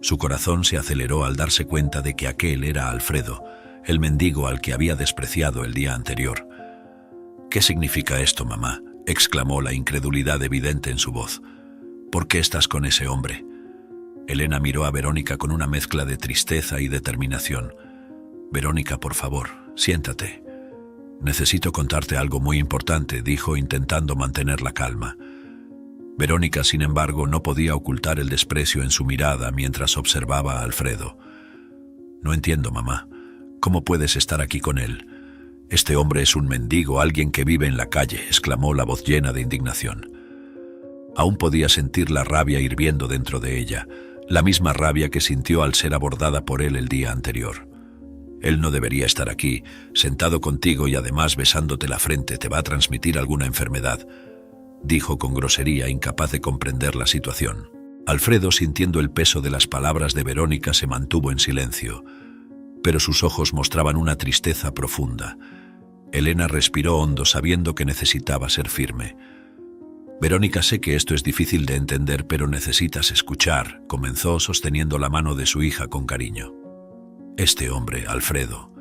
Su corazón se aceleró al darse cuenta de que aquel era Alfredo, el mendigo al que había despreciado el día anterior. «¿Qué significa esto, mamá?», exclamó, la incredulidad evidente en su voz. «¿Por qué estás con ese hombre?». Elena miró a Verónica con una mezcla de tristeza y determinación. «Verónica, por favor, siéntate. Necesito contarte algo muy importante», dijo, intentando mantener la calma. Verónica, sin embargo, no podía ocultar el desprecio en su mirada mientras observaba a Alfredo. «No entiendo, mamá. ¿Cómo puedes estar aquí con él? Este hombre es un mendigo, alguien que vive en la calle», exclamó, la voz llena de indignación. Aún podía sentir la rabia hirviendo dentro de ella, la misma rabia que sintió al ser abordada por él el día anterior. «Él no debería estar aquí, sentado contigo y además besándote la frente. Te va a transmitir alguna enfermedad», dijo con grosería, incapaz de comprender la situación. Alfredo, sintiendo el peso de las palabras de Verónica, se mantuvo en silencio, pero sus ojos mostraban una tristeza profunda. Elena respiró hondo sabiendo que necesitaba ser firme. Verónica, sé que esto es difícil de entender, pero necesitas escuchar, comenzó sosteniendo la mano de su hija con cariño. Este hombre, Alfredo,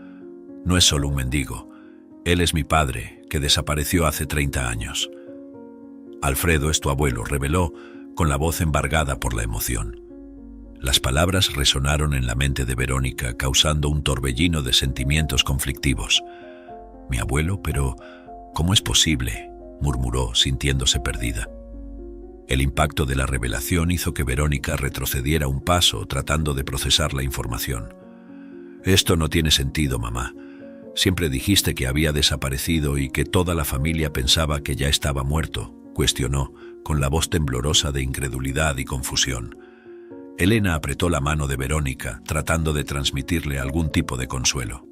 no es solo un mendigo. Él es mi padre, que desapareció hace 30 años. Alfredo es tu abuelo, reveló, con la voz embargada por la emoción. Las palabras resonaron en la mente de Verónica, causando un torbellino de sentimientos conflictivos. Mi abuelo, pero ¿cómo es posible?, murmuró, sintiéndose perdida. El impacto de la revelación hizo que Verónica retrocediera un paso, tratando de procesar la información. Esto no tiene sentido, mamá. Siempre dijiste que había desaparecido y que toda la familia pensaba que ya estaba muerto, cuestionó, con la voz temblorosa de incredulidad y confusión. Elena apretó la mano de Verónica, tratando de transmitirle algún tipo de consuelo.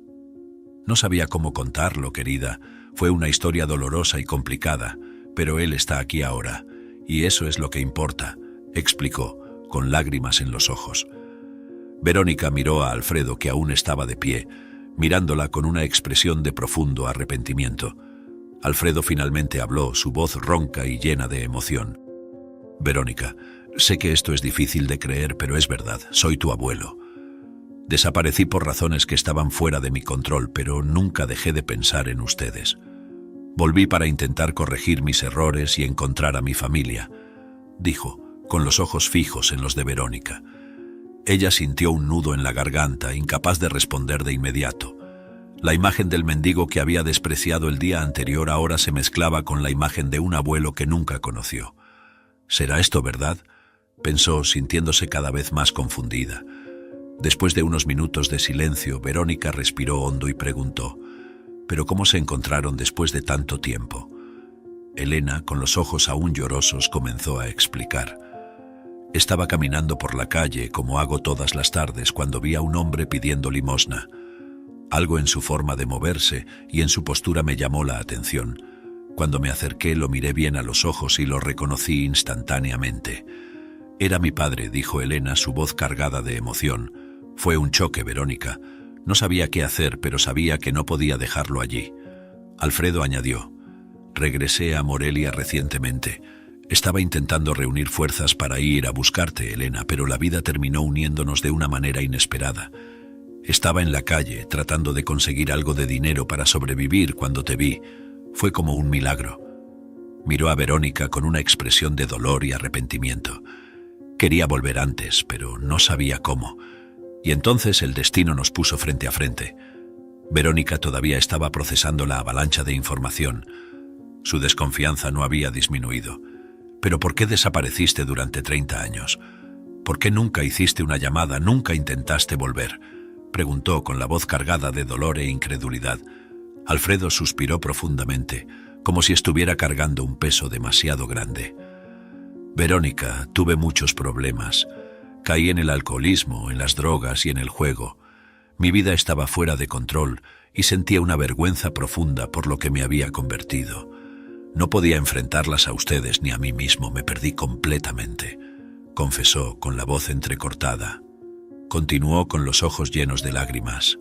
No sabía cómo contarlo, querida. Fue una historia dolorosa y complicada, pero él está aquí ahora, y eso es lo que importa, explicó, con lágrimas en los ojos. Verónica miró a Alfredo, que aún estaba de pie, mirándola con una expresión de profundo arrepentimiento. Alfredo finalmente habló, su voz ronca y llena de emoción. Verónica, sé que esto es difícil de creer, pero es verdad, soy tu abuelo. Desaparecí por razones que estaban fuera de mi control, pero nunca dejé de pensar en ustedes. Volví para intentar corregir mis errores y encontrar a mi familia, dijo, con los ojos fijos en los de Verónica. Ella sintió un nudo en la garganta, incapaz de responder de inmediato. La imagen del mendigo que había despreciado el día anterior ahora se mezclaba con la imagen de un abuelo que nunca conoció. ¿Será esto verdad?, pensó, sintiéndose cada vez más confundida. Después de unos minutos de silencio, Verónica respiró hondo y preguntó, ¿pero cómo se encontraron después de tanto tiempo? Elena, con los ojos aún llorosos, comenzó a explicar. Estaba caminando por la calle, como hago todas las tardes, cuando vi a un hombre pidiendo limosna. Algo en su forma de moverse y en su postura me llamó la atención. Cuando me acerqué, lo miré bien a los ojos y lo reconocí instantáneamente. Era mi padre, dijo Elena, su voz cargada de emoción. Fue un choque, Verónica. No sabía qué hacer, pero sabía que no podía dejarlo allí. Alfredo añadió, regresé a Morelia recientemente. Estaba intentando reunir fuerzas para ir a buscarte, Elena, pero la vida terminó uniéndonos de una manera inesperada. Estaba en la calle, tratando de conseguir algo de dinero para sobrevivir cuando te vi. Fue como un milagro. Miró a Verónica con una expresión de dolor y arrepentimiento. Quería volver antes, pero no sabía cómo. Y entonces el destino nos puso frente a frente. Verónica todavía estaba procesando la avalancha de información. Su desconfianza no había disminuido. ¿Pero por qué desapareciste durante 30 años? ¿Por qué nunca hiciste una llamada, nunca intentaste volver?, preguntó con la voz cargada de dolor e incredulidad. Alfredo suspiró profundamente, como si estuviera cargando un peso demasiado grande. Verónica, tuve muchos problemas. Caí en el alcoholismo, en las drogas y en el juego. Mi vida estaba fuera de control y sentía una vergüenza profunda por lo que me había convertido. No podía enfrentarlas a ustedes ni a mí mismo, me perdí completamente, confesó con la voz entrecortada. Continuó con los ojos llenos de lágrimas.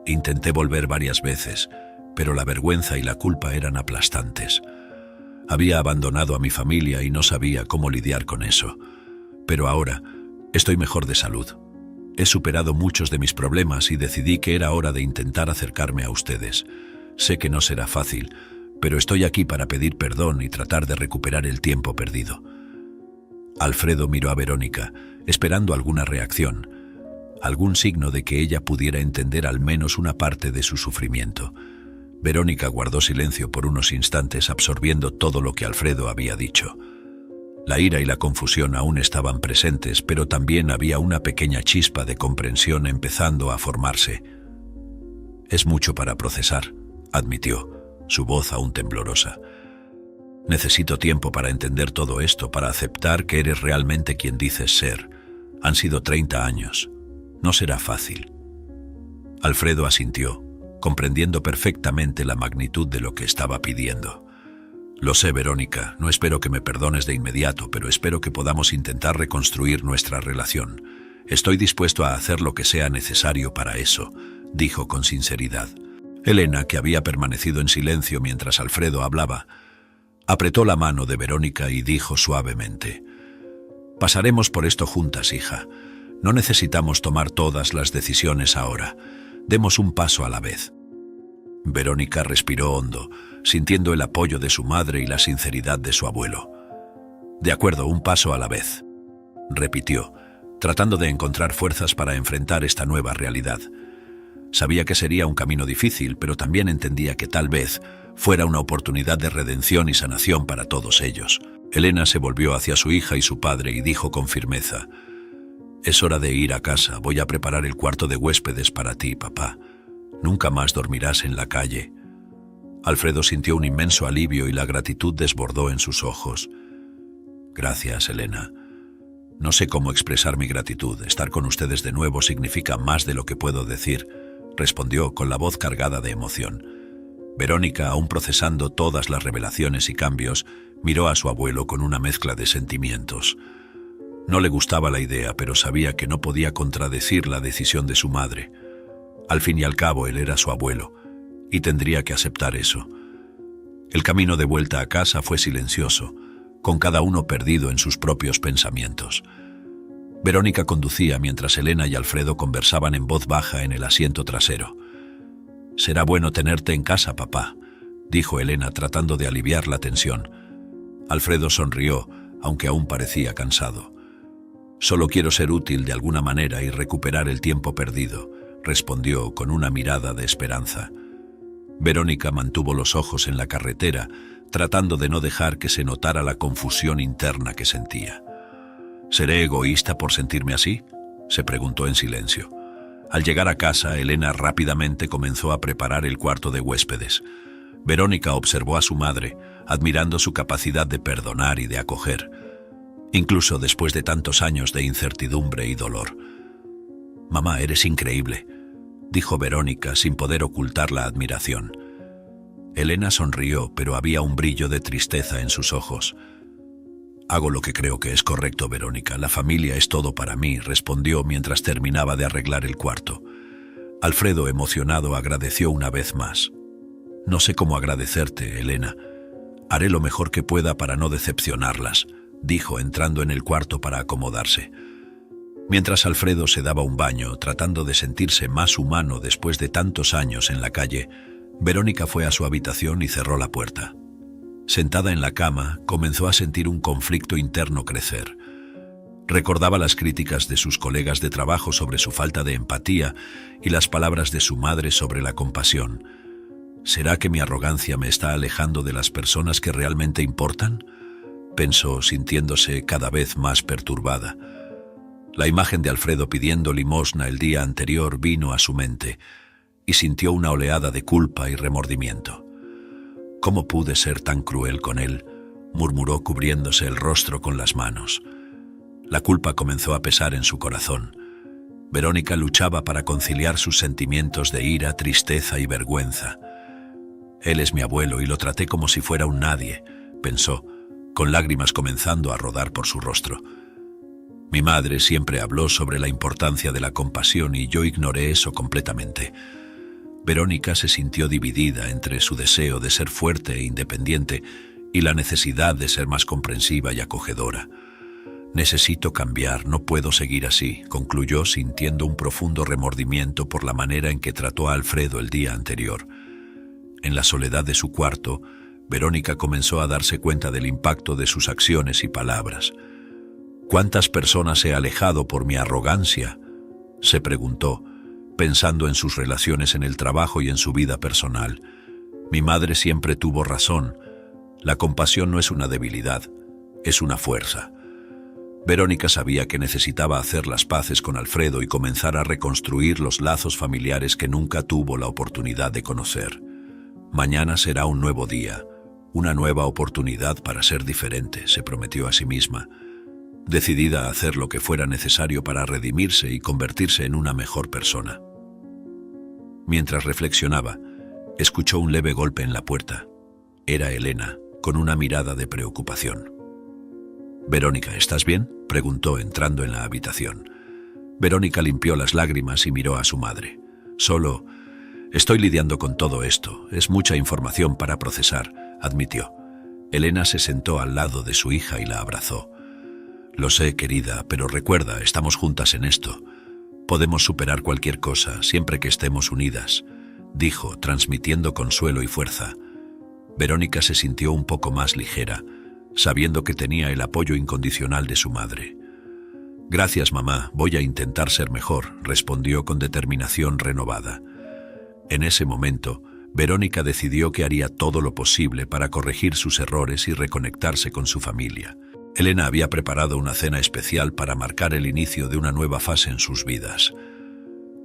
Intenté volver varias veces, pero la vergüenza y la culpa eran aplastantes. Había abandonado a mi familia y no sabía cómo lidiar con eso. Pero ahora estoy mejor de salud. He superado muchos de mis problemas y decidí que era hora de intentar acercarme a ustedes. Sé que no será fácil, pero estoy aquí para pedir perdón y tratar de recuperar el tiempo perdido. Alfredo miró a Verónica, esperando alguna reacción, algún signo de que ella pudiera entender al menos una parte de su sufrimiento. Verónica guardó silencio por unos instantes, absorbiendo todo lo que Alfredo había dicho. La ira y la confusión aún estaban presentes, pero también había una pequeña chispa de comprensión empezando a formarse. Es mucho para procesar, admitió, su voz aún temblorosa. Necesito tiempo para entender todo esto, para aceptar que eres realmente quien dices ser. Han sido 30 años. No será fácil. Alfredo asintió, comprendiendo perfectamente la magnitud de lo que estaba pidiendo. Lo sé, Verónica, no espero que me perdones de inmediato, pero espero que podamos intentar reconstruir nuestra relación. Estoy dispuesto a hacer lo que sea necesario para eso, dijo con sinceridad. Elena, que había permanecido en silencio mientras Alfredo hablaba, apretó la mano de Verónica y dijo suavemente: «Pasaremos por esto juntas, hija. No necesitamos tomar todas las decisiones ahora. Demos un paso a la vez». Verónica respiró hondo, sintiendo el apoyo de su madre y la sinceridad de su abuelo. «De acuerdo, un paso a la vez», repitió, tratando de encontrar fuerzas para enfrentar esta nueva realidad. Sabía que sería un camino difícil, pero también entendía que tal vez fuera una oportunidad de redención y sanación para todos ellos. Elena se volvió hacia su hija y su padre y dijo con firmeza: «Es hora de ir a casa. Voy a preparar el cuarto de huéspedes para ti, papá. Nunca más dormirás en la calle». Alfredo sintió un inmenso alivio y la gratitud desbordó en sus ojos. «Gracias, Elena. No sé cómo expresar mi gratitud. Estar con ustedes de nuevo significa más de lo que puedo decir», respondió con la voz cargada de emoción. Verónica, aún procesando todas las revelaciones y cambios, miró a su abuelo con una mezcla de sentimientos. No le gustaba la idea, pero sabía que no podía contradecir la decisión de su madre. Al fin y al cabo, él era su abuelo, y tendría que aceptar eso. El camino de vuelta a casa fue silencioso, con cada uno perdido en sus propios pensamientos. Verónica conducía mientras Elena y Alfredo conversaban en voz baja en el asiento trasero. «Será bueno tenerte en casa, papá», dijo Elena tratando de aliviar la tensión. Alfredo sonrió, aunque aún parecía cansado. «Solo quiero ser útil de alguna manera y recuperar el tiempo perdido», respondió con una mirada de esperanza. Verónica mantuvo los ojos en la carretera, tratando de no dejar que se notara la confusión interna que sentía. «¿Seré egoísta por sentirme así?», se preguntó en silencio. Al llegar a casa, Elena rápidamente comenzó a preparar el cuarto de huéspedes. Verónica observó a su madre, admirando su capacidad de perdonar y de acoger, incluso después de tantos años de incertidumbre y dolor. «Mamá, eres increíble», dijo Verónica sin poder ocultar la admiración. Elena sonrió, pero había un brillo de tristeza en sus ojos. «Hago lo que creo que es correcto, Verónica. La familia es todo para mí», respondió mientras terminaba de arreglar el cuarto. Alfredo, emocionado, agradeció una vez más. «No sé cómo agradecerte, Elena. Haré lo mejor que pueda para no decepcionarlas», dijo entrando en el cuarto para acomodarse. Mientras Alfredo se daba un baño, tratando de sentirse más humano después de tantos años en la calle, Verónica fue a su habitación y cerró la puerta. Sentada en la cama, comenzó a sentir un conflicto interno crecer. Recordaba las críticas de sus colegas de trabajo sobre su falta de empatía y las palabras de su madre sobre la compasión. ¿Será que mi arrogancia me está alejando de las personas que realmente importan?, pensó, sintiéndose cada vez más perturbada. La imagen de Alfredo pidiendo limosna el día anterior vino a su mente y sintió una oleada de culpa y remordimiento. «¿Cómo pude ser tan cruel con él?», murmuró cubriéndose el rostro con las manos. La culpa comenzó a pesar en su corazón. Verónica luchaba para conciliar sus sentimientos de ira, tristeza y vergüenza. «Él es mi abuelo y lo traté como si fuera un nadie», pensó, con lágrimas comenzando a rodar por su rostro. «Mi madre siempre habló sobre la importancia de la compasión y yo ignoré eso completamente». Verónica se sintió dividida entre su deseo de ser fuerte e independiente y la necesidad de ser más comprensiva y acogedora. «Necesito cambiar, no puedo seguir así», concluyó sintiendo un profundo remordimiento por la manera en que trató a Alfredo el día anterior. En la soledad de su cuarto, Verónica comenzó a darse cuenta del impacto de sus acciones y palabras. «¿Cuántas personas he alejado por mi arrogancia?», se preguntó, pensando en sus relaciones en el trabajo y en su vida personal. «Mi madre siempre tuvo razón. La compasión no es una debilidad, es una fuerza». Verónica sabía que necesitaba hacer las paces con Alfredo y comenzar a reconstruir los lazos familiares que nunca tuvo la oportunidad de conocer. Mañana será un nuevo día, una nueva oportunidad para ser diferente, se prometió a sí misma, decidida a hacer lo que fuera necesario para redimirse y convertirse en una mejor persona. Mientras reflexionaba, escuchó un leve golpe en la puerta. Era Elena, con una mirada de preocupación. «Verónica, ¿estás bien?», preguntó entrando en la habitación. Verónica limpió las lágrimas y miró a su madre. «Solo Estoy lidiando con todo esto. Es mucha información para procesar, admitió. Elena se sentó al lado de su hija y la abrazó. Lo sé, querida, pero recuerda, estamos juntas en esto. Podemos superar cualquier cosa, siempre que estemos unidas, dijo, transmitiendo consuelo y fuerza. Verónica se sintió un poco más ligera, sabiendo que tenía el apoyo incondicional de su madre. Gracias, mamá, voy a intentar ser mejor, respondió con determinación renovada. En ese momento, Verónica decidió que haría todo lo posible para corregir sus errores y reconectarse con su familia. Elena había preparado una cena especial para marcar el inicio de una nueva fase en sus vidas.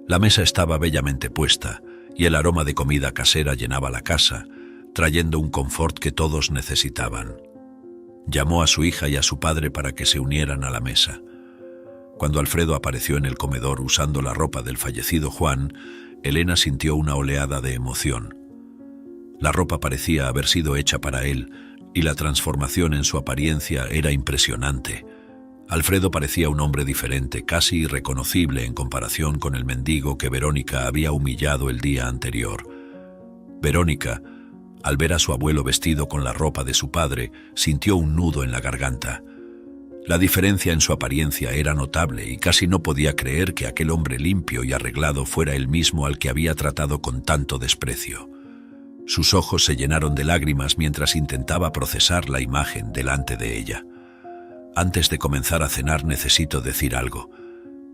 La mesa estaba bellamente puesta y el aroma de comida casera llenaba la casa, trayendo un confort que todos necesitaban. Llamó a su hija y a su padre para que se unieran a la mesa. Cuando Alfredo apareció en el comedor usando la ropa del fallecido Juan, Elena sintió una oleada de emoción. La ropa parecía haber sido hecha para él, y la transformación en su apariencia era impresionante. Alfredo parecía un hombre diferente, casi irreconocible en comparación con el mendigo que Verónica había humillado el día anterior. Verónica, al ver a su abuelo vestido con la ropa de su padre, sintió un nudo en la garganta. La diferencia en su apariencia era notable y casi no podía creer que aquel hombre limpio y arreglado fuera el mismo al que había tratado con tanto desprecio. Sus ojos se llenaron de lágrimas mientras intentaba procesar la imagen delante de ella. «Antes de comenzar a cenar necesito decir algo»,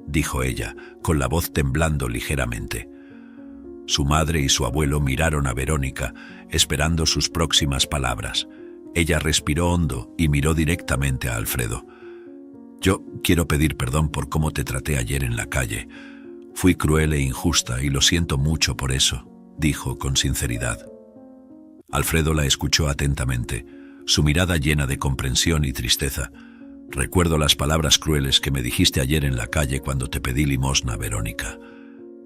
dijo ella, con la voz temblando ligeramente. Su madre y su abuelo miraron a Verónica, esperando sus próximas palabras. Ella respiró hondo y miró directamente a Alfredo. «Yo quiero pedir perdón por cómo te traté ayer en la calle. Fui cruel e injusta y lo siento mucho por eso», dijo con sinceridad. Alfredo la escuchó atentamente, su mirada llena de comprensión y tristeza. «Recuerdo las palabras crueles que me dijiste ayer en la calle cuando te pedí limosna, Verónica.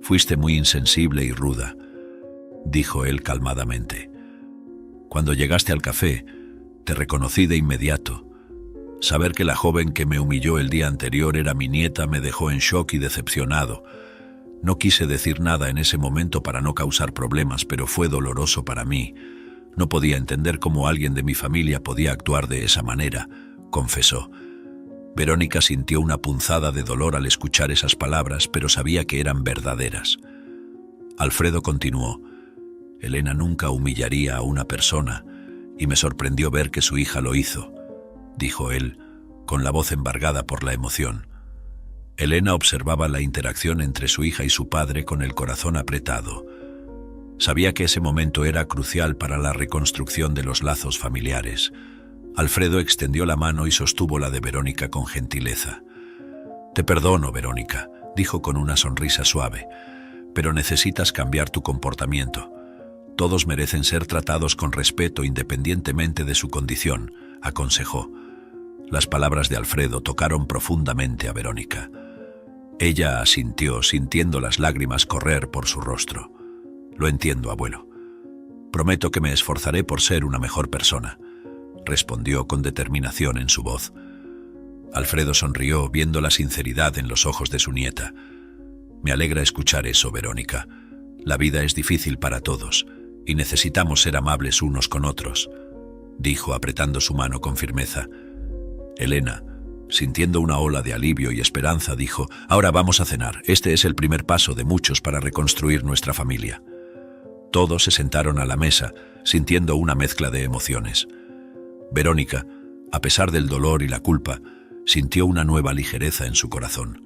Fuiste muy insensible y ruda», dijo él calmadamente. «Cuando llegaste al café, te reconocí de inmediato. Saber que la joven que me humilló el día anterior era mi nieta me dejó en shock y decepcionado. No quise decir nada en ese momento para no causar problemas, pero fue doloroso para mí. No podía entender cómo alguien de mi familia podía actuar de esa manera», confesó. Verónica sintió una punzada de dolor al escuchar esas palabras, pero sabía que eran verdaderas. Alfredo continuó. «Elena nunca humillaría a una persona, y me sorprendió ver que su hija lo hizo», dijo él, con la voz embargada por la emoción. Elena observaba la interacción entre su hija y su padre con el corazón apretado. Sabía que ese momento era crucial para la reconstrucción de los lazos familiares. Alfredo extendió la mano y sostuvo la de Verónica con gentileza. «Te perdono, Verónica», dijo con una sonrisa suave, «pero necesitas cambiar tu comportamiento. Todos merecen ser tratados con respeto independientemente de su condición», aconsejó. Las palabras de Alfredo tocaron profundamente a Verónica. Ella asintió, sintiendo las lágrimas correr por su rostro. «Lo entiendo, abuelo. Prometo que me esforzaré por ser una mejor persona», respondió con determinación en su voz. Alfredo sonrió, viendo la sinceridad en los ojos de su nieta. «Me alegra escuchar eso, Verónica. La vida es difícil para todos y necesitamos ser amables unos con otros», dijo apretando su mano con firmeza. Elena, sintiendo una ola de alivio y esperanza, dijo: «Ahora vamos a cenar. Este es el primer paso de muchos para reconstruir nuestra familia». Todos se sentaron a la mesa, sintiendo una mezcla de emociones. Verónica, a pesar del dolor y la culpa, sintió una nueva ligereza en su corazón.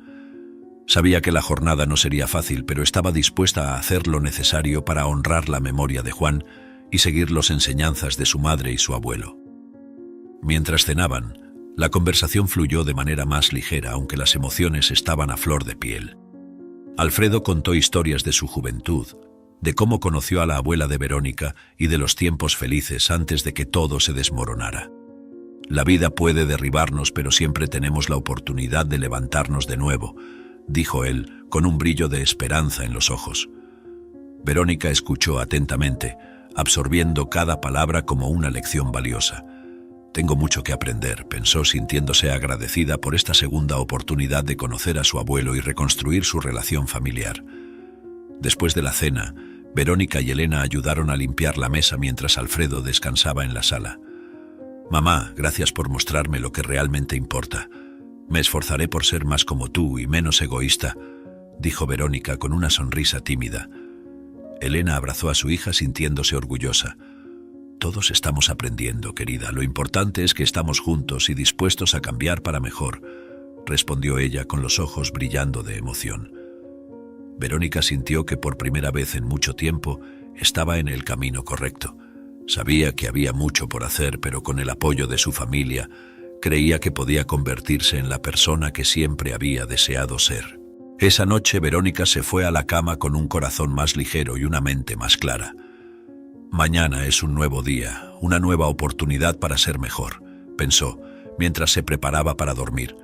Sabía que la jornada no sería fácil, pero estaba dispuesta a hacer lo necesario para honrar la memoria de Juan y seguir las enseñanzas de su madre y su abuelo. Mientras cenaban, la conversación fluyó de manera más ligera, aunque las emociones estaban a flor de piel. Alfredo contó historias de su juventud, de cómo conoció a la abuela de Verónica y de los tiempos felices antes de que todo se desmoronara. «La vida puede derribarnos, pero siempre tenemos la oportunidad de levantarnos de nuevo», dijo él, con un brillo de esperanza en los ojos. Verónica escuchó atentamente, absorbiendo cada palabra como una lección valiosa. «Tengo mucho que aprender», pensó, sintiéndose agradecida por esta segunda oportunidad de conocer a su abuelo y reconstruir su relación familiar. Después de la cena, Verónica y Elena ayudaron a limpiar la mesa mientras Alfredo descansaba en la sala. «Mamá, gracias por mostrarme lo que realmente importa. Me esforzaré por ser más como tú y menos egoísta», dijo Verónica con una sonrisa tímida. Elena abrazó a su hija sintiéndose orgullosa. «Todos estamos aprendiendo, querida. Lo importante es que estamos juntos y dispuestos a cambiar para mejor», respondió ella con los ojos brillando de emoción. Verónica sintió que por primera vez en mucho tiempo estaba en el camino correcto. Sabía que había mucho por hacer, pero con el apoyo de su familia, creía que podía convertirse en la persona que siempre había deseado ser. Esa noche Verónica se fue a la cama con un corazón más ligero y una mente más clara. «Mañana es un nuevo día, una nueva oportunidad para ser mejor», pensó, mientras se preparaba para dormir.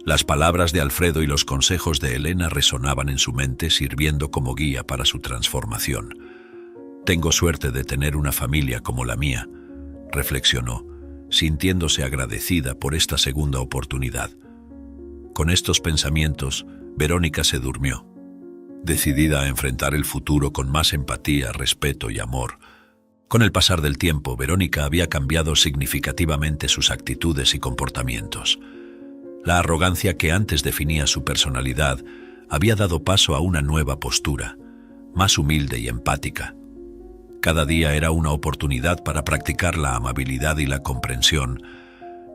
Las palabras de Alfredo y los consejos de Elena resonaban en su mente, sirviendo como guía para su transformación. «Tengo suerte de tener una familia como la mía», reflexionó, sintiéndose agradecida por esta segunda oportunidad. Con estos pensamientos, Verónica se durmió, decidida a enfrentar el futuro con más empatía, respeto y amor. Con el pasar del tiempo, Verónica había cambiado significativamente sus actitudes y comportamientos. La arrogancia que antes definía su personalidad había dado paso a una nueva postura, más humilde y empática. Cada día era una oportunidad para practicar la amabilidad y la comprensión,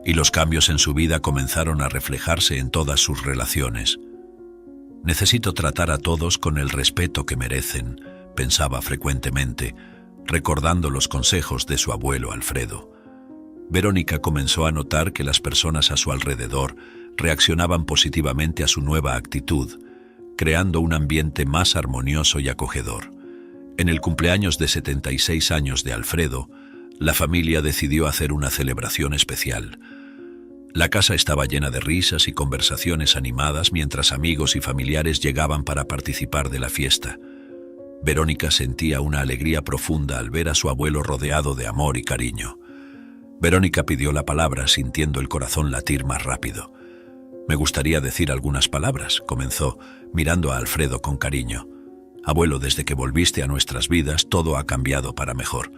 y los cambios en su vida comenzaron a reflejarse en todas sus relaciones. «Necesito tratar a todos con el respeto que merecen», pensaba frecuentemente, recordando los consejos de su abuelo Alfredo. Verónica comenzó a notar que las personas a su alrededor reaccionaban positivamente a su nueva actitud, creando un ambiente más armonioso y acogedor. En el cumpleaños de 76 años de Alfredo, la familia decidió hacer una celebración especial. La casa estaba llena de risas y conversaciones animadas mientras amigos y familiares llegaban para participar de la fiesta. Verónica sentía una alegría profunda al ver a su abuelo rodeado de amor y cariño. Verónica pidió la palabra sintiendo el corazón latir más rápido. «Me gustaría decir algunas palabras», comenzó, mirando a Alfredo con cariño. «Abuelo, desde que volviste a nuestras vidas, todo ha cambiado para mejor.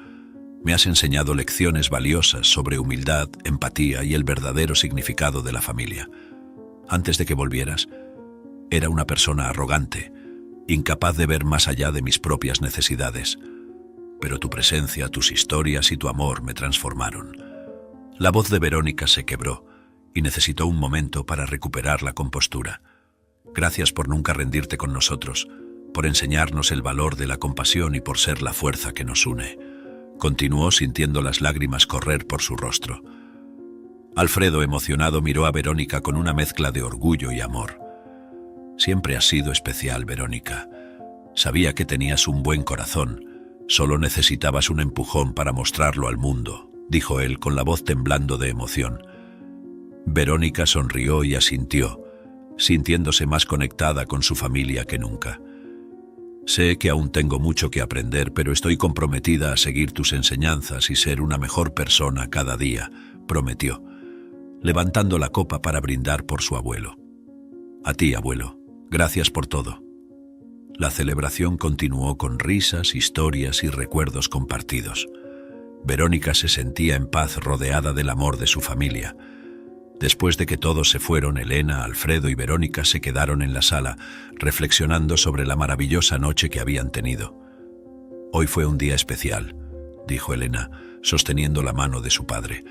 Me has enseñado lecciones valiosas sobre humildad, empatía y el verdadero significado de la familia. Antes de que volvieras, era una persona arrogante, incapaz de ver más allá de mis propias necesidades. Pero tu presencia, tus historias y tu amor me transformaron». La voz de Verónica se quebró y necesitó un momento para recuperar la compostura. «Gracias por nunca rendirte con nosotros, por enseñarnos el valor de la compasión y por ser la fuerza que nos une», continuó sintiendo las lágrimas correr por su rostro. Alfredo, emocionado, miró a Verónica con una mezcla de orgullo y amor. «Siempre has sido especial, Verónica. Sabía que tenías un buen corazón. Solo necesitabas un empujón para mostrarlo al mundo», dijo él con la voz temblando de emoción. Verónica sonrió y asintió, sintiéndose más conectada con su familia que nunca. «Sé que aún tengo mucho que aprender, pero estoy comprometida a seguir tus enseñanzas y ser una mejor persona cada día», prometió, levantando la copa para brindar por su abuelo. «A ti, abuelo, gracias por todo». La celebración continuó con risas, historias y recuerdos compartidos. Verónica se sentía en paz rodeada del amor de su familia. Después de que todos se fueron, Elena, Alfredo y Verónica se quedaron en la sala, reflexionando sobre la maravillosa noche que habían tenido. «Hoy fue un día especial», dijo Elena, sosteniendo la mano de su padre.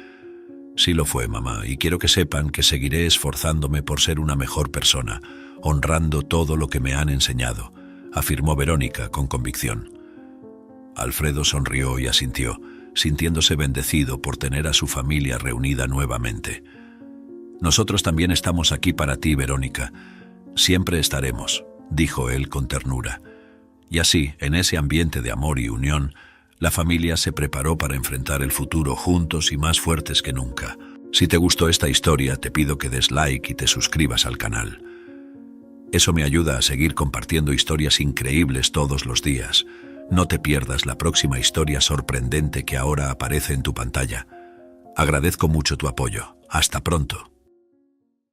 «Sí lo fue, mamá, y quiero que sepan que seguiré esforzándome por ser una mejor persona, honrando todo lo que me han enseñado», afirmó Verónica con convicción. Alfredo sonrió y asintió, sintiéndose bendecido por tener a su familia reunida nuevamente. «Nosotros también estamos aquí para ti, Verónica. Siempre estaremos», dijo él con ternura. Y así, en ese ambiente de amor y unión, la familia se preparó para enfrentar el futuro juntos y más fuertes que nunca. Si te gustó esta historia, te pido que des like y te suscribas al canal. Eso me ayuda a seguir compartiendo historias increíbles todos los días. No te pierdas la próxima historia sorprendente que ahora aparece en tu pantalla. Agradezco mucho tu apoyo. Hasta pronto.